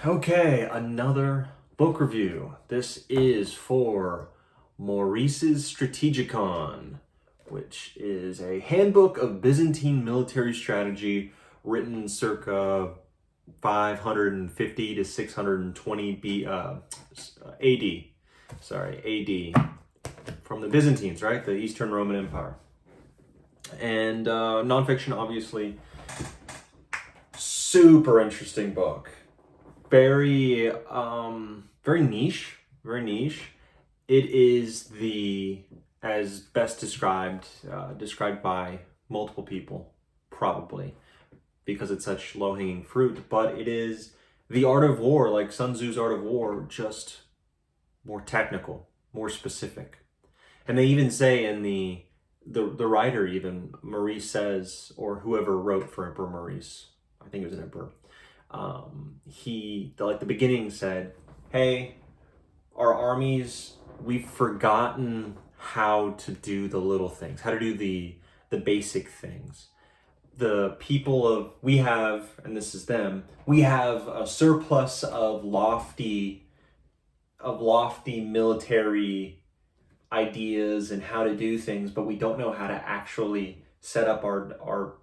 Okay, another book review. This is for Maurice's Strategikon, which is a handbook of Byzantine military strategy written circa 550 to 620 AD. Sorry, AD. From the Byzantines, right? The Eastern Roman Empire. And nonfiction, obviously. Super interesting book. Very niche, very niche. It is as best described by multiple people, probably, because it's such low-hanging fruit, but it is the art of war, like Sun Tzu's Art of War, just more technical, more specific. And they even say in the writer, even Maurice says, or whoever wrote for Emperor Maurice, I think it was an emperor, the beginning said, hey, our armies, we've forgotten how to do the little things, how to do the basic things. The people we have, and this is them, we have a surplus of lofty military ideas and how to do things, but we don't know how to actually set up our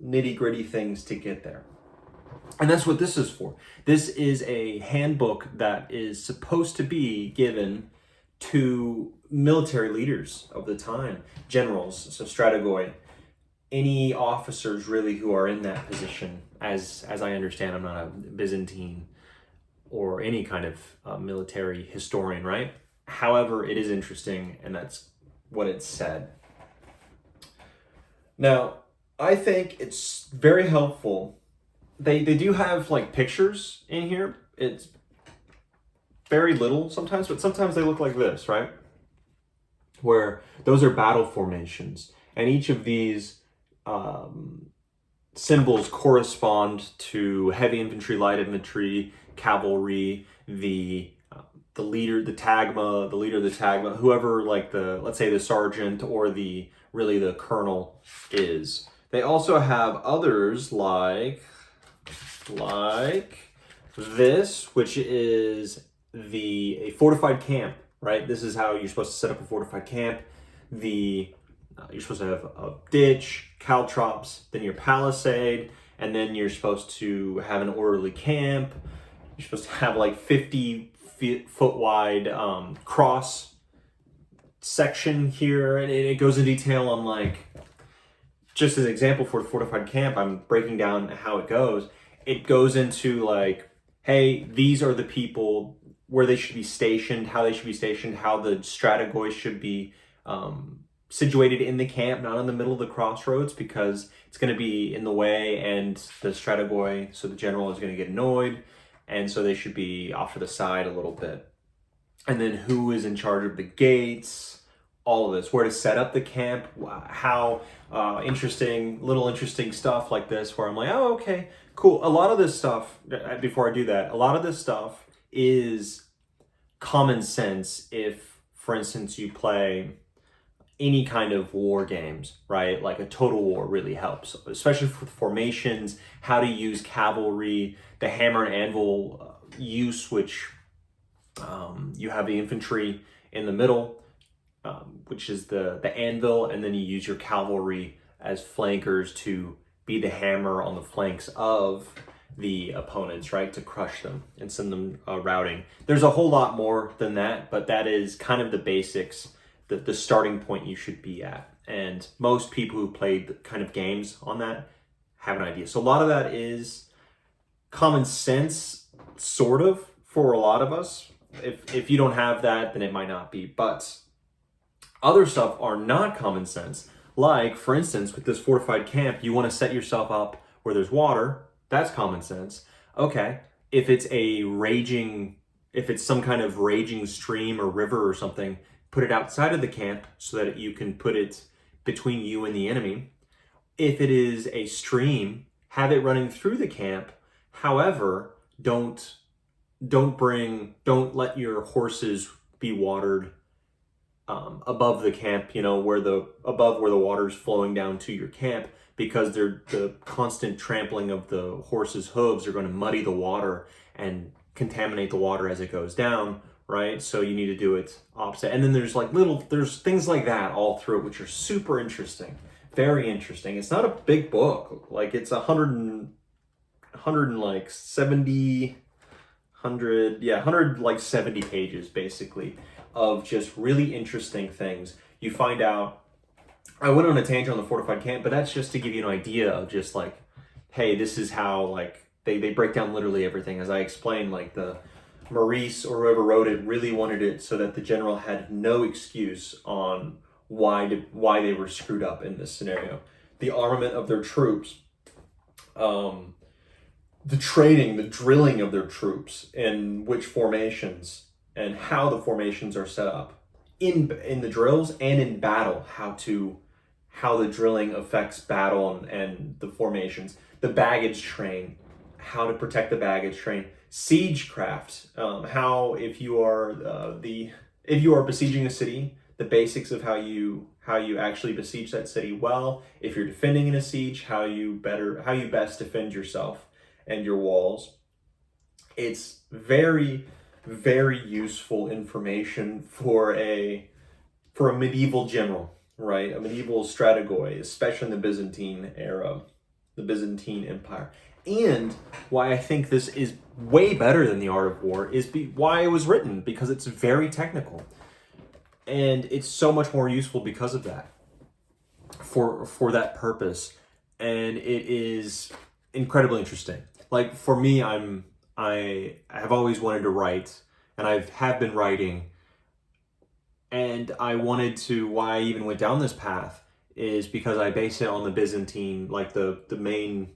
nitty-gritty things to get there. And that's what this is for. This is a handbook that is supposed to be given to military leaders of the time, generals, so strategoi, any officers really who are in that position. As I understand, I'm not a Byzantine or any kind of military historian, right? However, it is interesting, and that's what it said. Now, I think it's very helpful. They do have like pictures in here. It's very little sometimes, but sometimes they look like this, right? Where those are battle formations, and each of these symbols correspond to heavy infantry, light infantry, cavalry, the leader of the tagma, whoever, like let's say the sergeant or the colonel is. They also have others like this, which is a fortified camp, right? This is how you're supposed to set up a fortified camp. You're supposed to have a ditch, caltrops, then your palisade, and then you're supposed to have an orderly camp. You're supposed to have like 50-foot wide cross section here, and it goes in detail on, like, just as an example for the fortified camp, I'm breaking down how it goes. It goes into like, hey, these are the people where they should be stationed, how they should be stationed, how the strategoi should be situated in the camp, not in the middle of the crossroads, because it's going to be in the way, and the strategoi, so the general, is going to get annoyed, and so they should be off to the side a little bit. And then who is in charge of the gates, all of this, where to set up the camp, how interesting stuff like this, where I'm like, oh, okay, cool. A lot of this stuff, before I do that, a lot of this stuff is common sense if, for instance, you play any kind of war games, right? Like a Total War really helps, especially for formations, how to use cavalry, the hammer and anvil use, which you have the infantry in the middle, which is the anvil, and then you use your cavalry as flankers to be the hammer on the flanks of the opponents, right, to crush them and send them routing. There's a whole lot more than that, but that is kind of the basics, the starting point you should be at. And most people who played the kind of games on that have an idea. So a lot of that is common sense, sort of, for a lot of us. If you don't have that, then it might not be. But other stuff are not common sense. Like, for instance, with this fortified camp, you want to set yourself up where there's water. That's common sense. Okay, if it's some kind of raging stream or river or something, put it outside of the camp so that you can put it between you and the enemy. If it is a stream, have it running through the camp. However, don't let your horses be watered above the camp, where the water's flowing down to your camp, because the constant trampling of the horse's hooves are going to muddy the water and contaminate the water as it goes down, right? So you need to do it opposite. And then there's things like that all through it, which are super interesting, very interesting. It's not a big book. Like it's 170 pages basically of just really interesting things. You find out, I went on a tangent on the fortified camp, but that's just to give you an idea of just like, hey, this is how like they break down literally everything. As I explained, like the Maurice or whoever wrote it really wanted it so that the general had no excuse on why they were screwed up in this scenario. The armament of their troops, the training, the drilling of their troops, and which formations and how the formations are set up in the drills and in battle, how the drilling affects battle and the formations, the baggage train, how to protect the baggage train, siegecraft, how if you are besieging a city, the basics of how you actually besiege that city well. If you're defending in a siege, how you best defend yourself and your walls. It's very, very useful information for a medieval general, right? A medieval strategoi, especially in the Byzantine era, the Byzantine Empire. And why I think this is way better than The Art of War is why it was written, because it's very technical. And it's so much more useful because of that, for that purpose. And it is incredibly interesting. Like for me, I have always wanted to write, and I have been writing. And I wanted to, why I even went down this path is because I base it on the Byzantine, like the main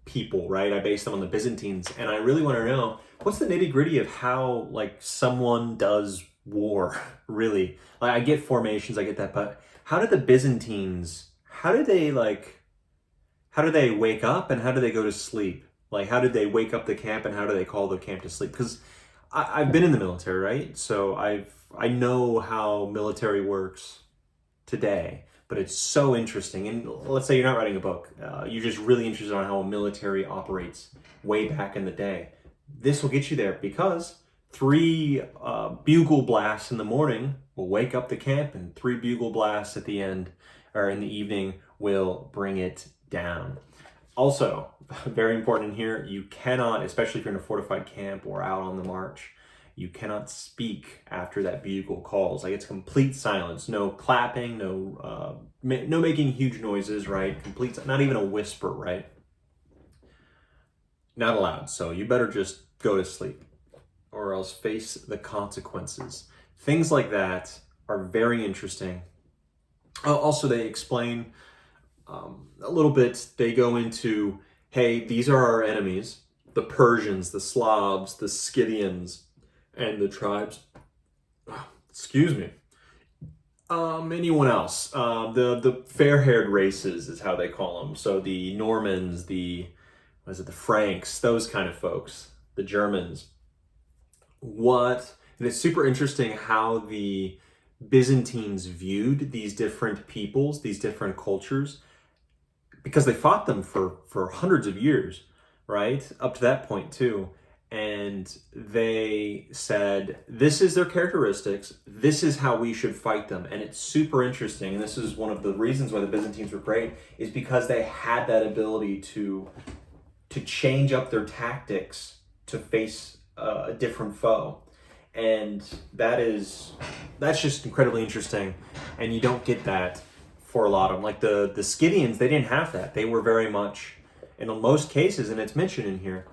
people, right? I base them on the Byzantines, and I really want to know what's the nitty gritty of how like someone does war, really. Like I get formations, I get that, but how did the Byzantines, how did they wake up and how do they go to sleep? Like how did they wake up the camp and how do they call the camp to sleep? Because I've been in the military, right? So I know how military works today, but it's so interesting. And let's say you're not writing a book, you're just really interested on how a military operates way back in the day. This will get you there because 3 bugle blasts in the morning will wake up the camp, and 3 bugle blasts at the end or in the evening will bring it down. Also, very important in here, you cannot, especially if you're in a fortified camp or out on the march, you cannot speak after that bugle calls. Like it's complete silence, no clapping, no making huge noises, right? Complete, not even a whisper, right? Not allowed. So you better just go to sleep or else face the consequences. Things like that are very interesting. Also, they explain a little bit, they go into, hey, these are our enemies, the Persians, the Slavs, the Scythians, and the tribes, excuse me, anyone else, the fair-haired races is how they call them. So the Normans, the Franks, those kind of folks, the Germans. And it's super interesting how the Byzantines viewed these different peoples, these different cultures, because they fought them for hundreds of years, right? Up to that point too. And they said, this is their characteristics, this is how we should fight them. And it's super interesting. And this is one of the reasons why the Byzantines were great, is because they had that ability to change up their tactics to face a different foe. And that's just incredibly interesting. And you don't get that for a lot of them. Like the Scythians, they didn't have that. They were very much, in most cases, and it's mentioned in here,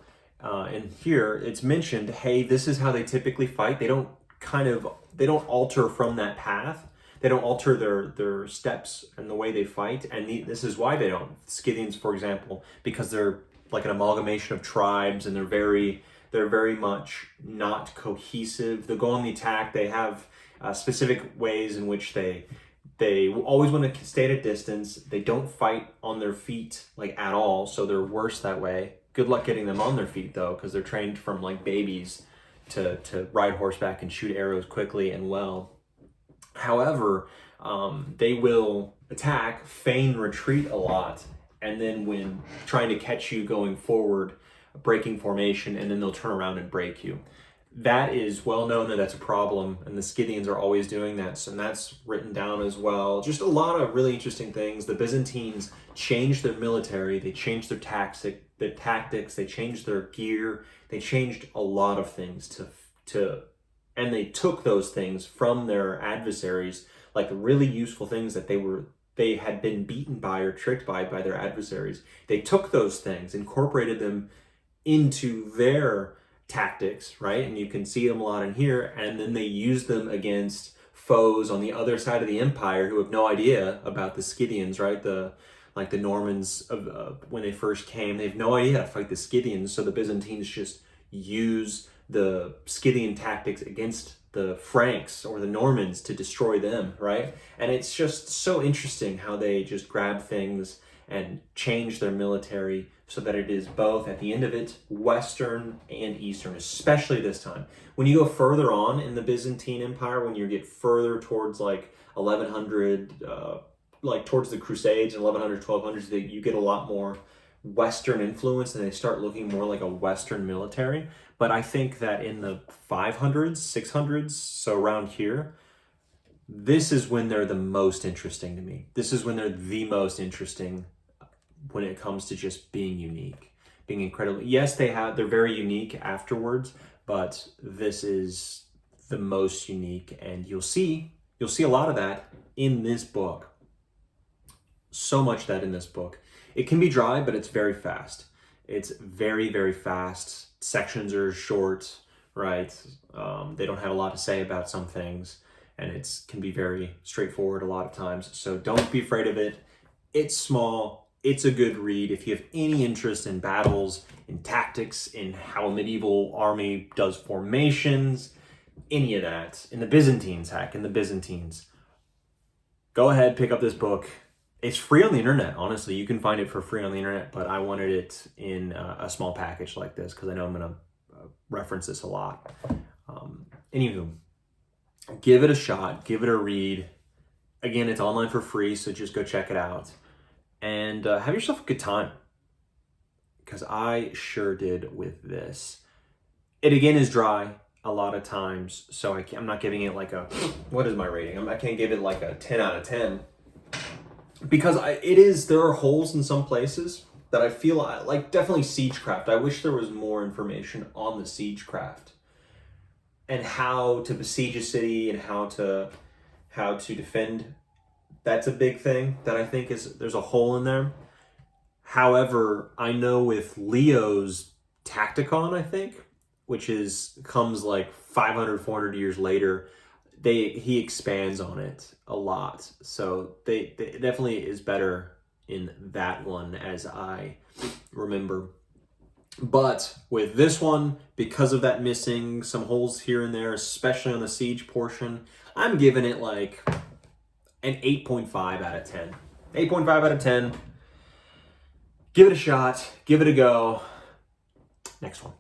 it's mentioned, hey, this is how they typically fight. They don't alter from that path. They don't alter their steps and the way they fight. And this is why they don't. Scythians, for example, because they're like an amalgamation of tribes, and they're very much not cohesive. They'll go on the attack. They have specific ways in which they always want to stay at a distance. They don't fight on their feet like at all, so they're worse that way. Good luck getting them on their feet though, because they're trained from like babies to ride horseback and shoot arrows quickly and well. However, they will attack, feign retreat a lot, and then when trying to catch you going forward, breaking formation, and then they'll turn around and break you. That is well known that that's a problem, and the Scythians are always doing that, and that's written down as well. Just a lot of really interesting things. The Byzantines changed their military, they changed their tactics, they changed their gear, they changed a lot of things and they took those things from their adversaries, like really useful things that they had been beaten by or tricked by their adversaries. They took those things, incorporated them into their tactics, right? And you can see them a lot in here, and then they use them against foes on the other side of the empire who have no idea about the Scythians, right? The Normans of when they first came, they have no idea how to fight the Scythians, so the Byzantines just use the Scythian tactics against the Franks or the Normans to destroy them, right? And it's just so interesting how they just grab things and change their military so that it is both, at the end of it, Western and Eastern, especially this time. When you go further on in the Byzantine Empire, when you get further towards like 1100, like towards the Crusades and 1100s, 1200s, you get a lot more Western influence and they start looking more like a Western military. But I think that in the 500s, 600s, so around here, this is when they're the most interesting to me. This is when they're the most interesting when it comes to just being unique, being incredible. Yes, they're very unique afterwards, but this is the most unique, and you'll see a lot of that in this book. So much that in this book. It can be dry, but it's very fast. It's very, very fast. Sections are short, right? They don't have a lot to say about some things, and it can be very straightforward a lot of times. So don't be afraid of it. It's small. It's a good read. If you have any interest in battles, in tactics, in how a medieval army does formations, any of that, in the Byzantines, go ahead, pick up this book. It's free on the internet, honestly. You can find it for free on the internet, but I wanted it in a small package like this because I know I'm going to reference this a lot. Anywho, give it a shot. Give it a read. Again, it's online for free, so just go check it out. And have yourself a good time, because I sure did with this. It again is dry a lot of times, so I'm not giving it like a, what is my rating? I can't give it like a 10 out of 10, because there are holes in some places that I feel like definitely siegecraft. I wish there was more information on the siegecraft and how to besiege a city and how to defend. That's a big thing that I think there's a hole in there. However, I know with Leo's Tacticon, I think, which comes like 500, 400 years later, he expands on it a lot. So they definitely is better in that one, as I remember. But with this one, because of that missing some holes here and there, especially on the siege portion, I'm giving it like an 8.5 out of 10. 8.5 out of 10. Give it a shot. Give it a go. Next one.